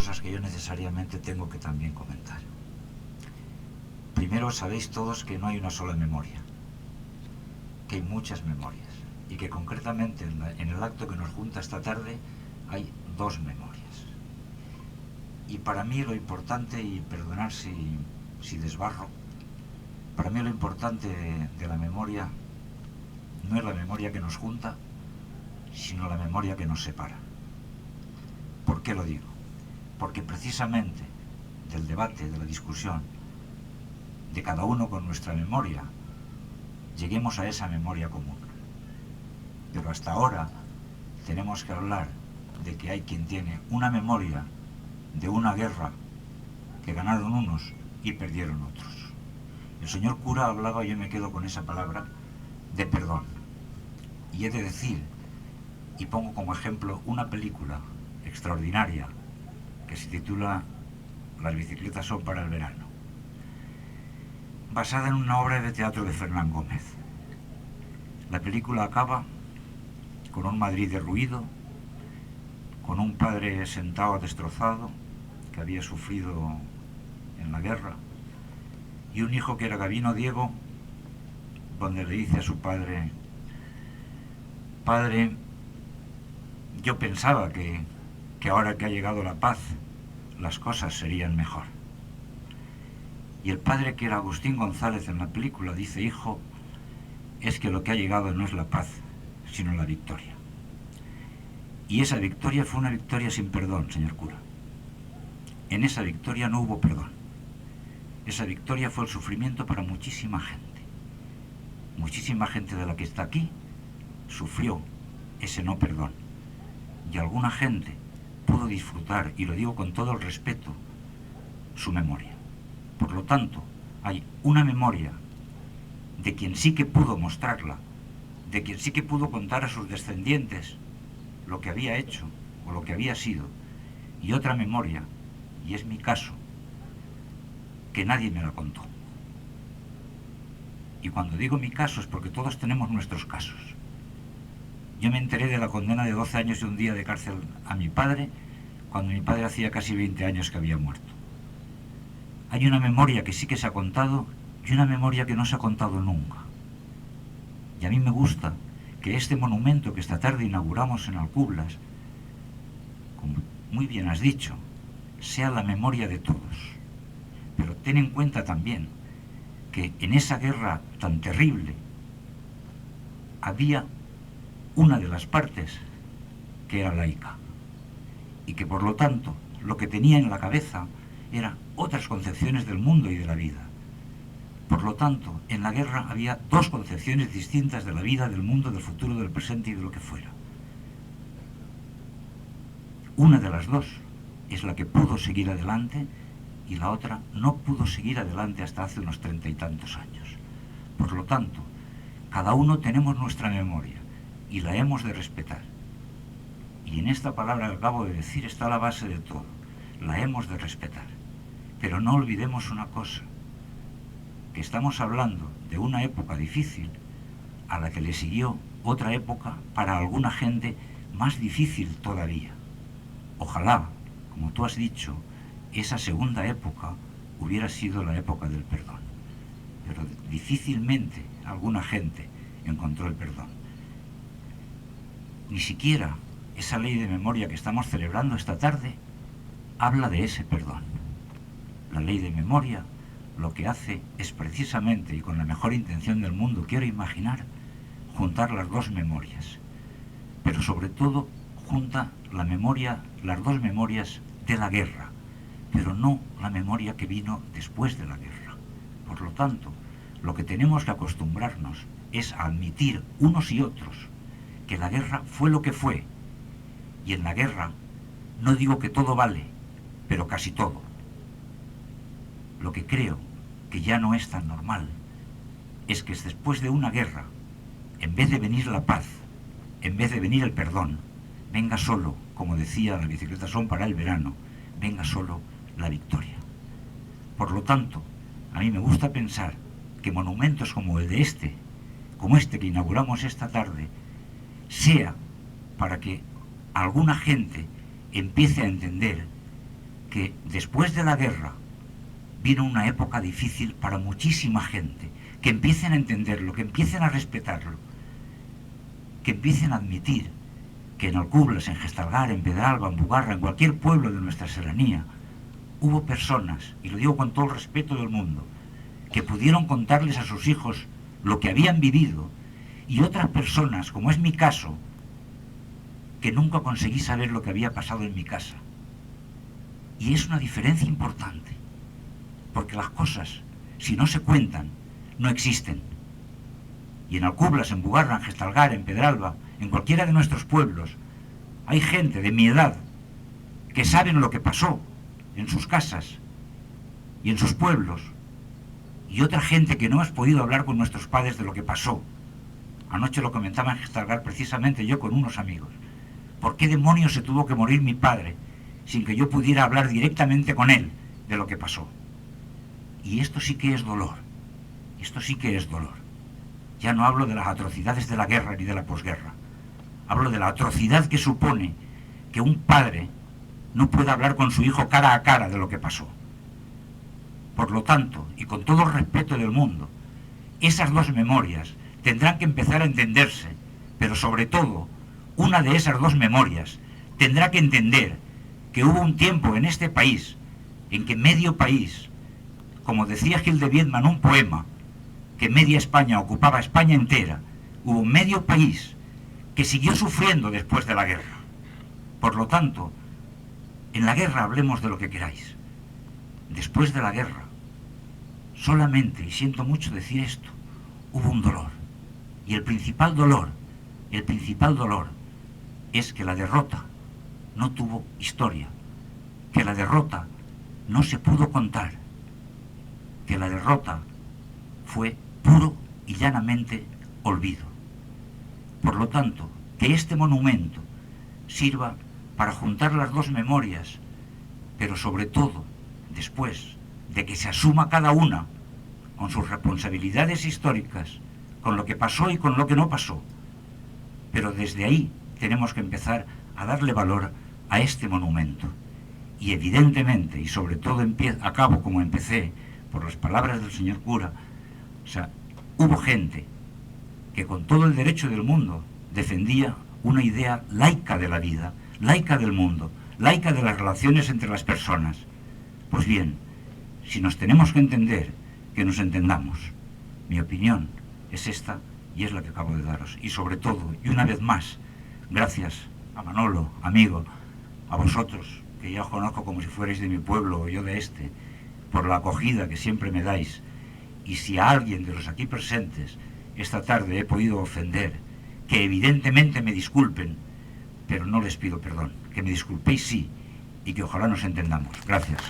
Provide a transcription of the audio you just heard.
cosas que yo necesariamente tengo que también comentar. Primero, sabéis todos que no hay una sola memoria, que hay muchas memorias, y que concretamente en el acto que nos junta esta tarde hay dos memorias. Y para mí lo importante, y perdonad si desbarro, para mí lo importante de la memoria no es la memoria que nos junta, sino la memoria que nos separa. ¿Por qué lo digo? Porque precisamente del debate, de la discusión, de cada uno con nuestra memoria, lleguemos a esa memoria común. Pero hasta ahora tenemos que hablar de que hay quien tiene una memoria de una guerra que ganaron unos y perdieron otros. El señor cura hablaba, yo me quedo con esa palabra, de perdón. Y he de decir, y pongo como ejemplo una película extraordinaria que se titula Las bicicletas son para el verano, basada en una obra de teatro de Fernán Gómez. La película acaba con un Madrid derruido, con un padre sentado destrozado que había sufrido en la guerra, y un hijo que era Gabino Diego, donde le dice a su padre: padre, yo pensaba que ahora que ha llegado la paz, las cosas serían mejor. Y el padre, que era Agustín González en la película, dice: hijo, es que lo que ha llegado no es la paz, sino la victoria. Y esa victoria fue una victoria sin perdón, señor cura. En esa victoria no hubo perdón. Esa victoria fue el sufrimiento para muchísima gente. Muchísima gente de la que está aquí sufrió ese no perdón. Y alguna gente pudo disfrutar, y lo digo con todo el respeto, su memoria. Por lo tanto, hay una memoria de quien sí que pudo mostrarla, de quien sí que pudo contar a sus descendientes lo que había hecho o lo que había sido, y otra memoria, y es mi caso, que nadie me la contó. Y cuando digo mi caso es porque todos tenemos nuestros casos. Yo me enteré de la condena de 12 años y un día de cárcel a mi padre cuando mi padre hacía casi 20 años que había muerto. Hay una memoria que sí que se ha contado y una memoria que no se ha contado nunca. Y a mí me gusta que este monumento que esta tarde inauguramos en Alcublas, como muy bien has dicho, sea la memoria de todos. Pero ten en cuenta también que en esa guerra tan terrible había una de las partes que era laica, y que por lo tanto lo que tenía en la cabeza eran otras concepciones del mundo y de la vida. Por lo tanto, en la guerra había dos concepciones distintas de la vida, del mundo, del futuro, del presente y de lo que fuera. Una de las dos es la que pudo seguir adelante y la otra no pudo seguir adelante hasta hace unos 30 y tantos años. Por lo tanto, cada uno tenemos nuestra memoria y la hemos de respetar. Y en esta palabra que acabo de decir está la base de todo. La hemos de respetar. Pero no olvidemos una cosa, que estamos hablando de una época difícil a la que le siguió otra época para alguna gente más difícil todavía. Ojalá, como tú has dicho, esa segunda época hubiera sido la época del perdón. Pero difícilmente alguna gente encontró el perdón. Ni siquiera esa ley de memoria que estamos celebrando esta tarde habla de ese perdón. La ley de memoria lo que hace es precisamente, y con la mejor intención del mundo quiero imaginar, juntar las dos memorias. Pero sobre todo junta la memoria, las dos memorias de la guerra, pero no la memoria que vino después de la guerra. Por lo tanto, lo que tenemos que acostumbrarnos es a admitir unos y otros que la guerra fue lo que fue, y en la guerra no digo que todo vale, pero casi todo. Lo que creo que ya no es tan normal es que después de una guerra, en vez de venir la paz, en vez de venir el perdón, venga solo, como decía, las bicicletas son para el verano, venga solo la victoria. Por lo tanto, a mí me gusta pensar que monumentos como el de como este que inauguramos esta tarde, sea para que alguna gente empiece a entender que después de la guerra vino una época difícil para muchísima gente, que empiecen a entenderlo, que empiecen a respetarlo, que empiecen a admitir que en Alcublas, en Gestalgar, en Pedralba, en Bugarra, en cualquier pueblo de nuestra serranía, hubo personas, y lo digo con todo el respeto del mundo, que pudieron contarles a sus hijos lo que habían vivido, y otras personas, como es mi caso, que nunca conseguí saber lo que había pasado en mi casa. Y es una diferencia importante, porque las cosas, si no se cuentan, no existen. Y en Alcublas, en Bugarra, en Gestalgar, en Pedralba, en cualquiera de nuestros pueblos, hay gente de mi edad que saben lo que pasó en sus casas y en sus pueblos, y otra gente que no has podido hablar con nuestros padres de lo que pasó. Anoche lo comentaba en Gestalgar precisamente yo con unos amigos. ¿Por qué demonios se tuvo que morir mi padre sin que yo pudiera hablar directamente con él de lo que pasó? Y esto sí que es dolor. Esto sí que es dolor. Ya no hablo de las atrocidades de la guerra ni de la posguerra. Hablo de la atrocidad que supone que un padre no pueda hablar con su hijo cara a cara de lo que pasó. Por lo tanto, y con todo el respeto del mundo, esas dos memorias tendrán que empezar a entenderse, pero sobre todo, una de esas dos memorias tendrá que entender que hubo un tiempo en este país en que medio país, como decía Gil de Viedma en un poema, que media España ocupaba España entera, hubo medio país que siguió sufriendo después de la guerra. Por lo tanto, en la guerra hablemos de lo que queráis. Después de la guerra, solamente, y siento mucho decir esto, hubo un dolor. Y el principal dolor es que la derrota no tuvo historia, que la derrota no se pudo contar, que la derrota fue puro y llanamente olvido. Por lo tanto, que este monumento sirva para juntar las dos memorias, pero sobre todo, después de que se asuma cada una con sus responsabilidades históricas, con lo que pasó y con lo que no pasó. Pero desde ahí tenemos que empezar a darle valor a este monumento. Y evidentemente, y sobre todo acabo como empecé, por las palabras del señor cura, o sea, hubo gente que con todo el derecho del mundo defendía una idea laica de la vida, laica del mundo, laica de las relaciones entre las personas. Pues bien, si nos tenemos que entender, que nos entendamos. Mi opinión es esta y es la que acabo de daros. Y sobre todo, y una vez más, gracias a Manolo, amigo, a vosotros, que ya os conozco como si fuerais de mi pueblo o yo de este, por la acogida que siempre me dais. Y si a alguien de los aquí presentes esta tarde he podido ofender, que evidentemente me disculpen, pero no les pido perdón, que me disculpéis sí, y que ojalá nos entendamos. Gracias.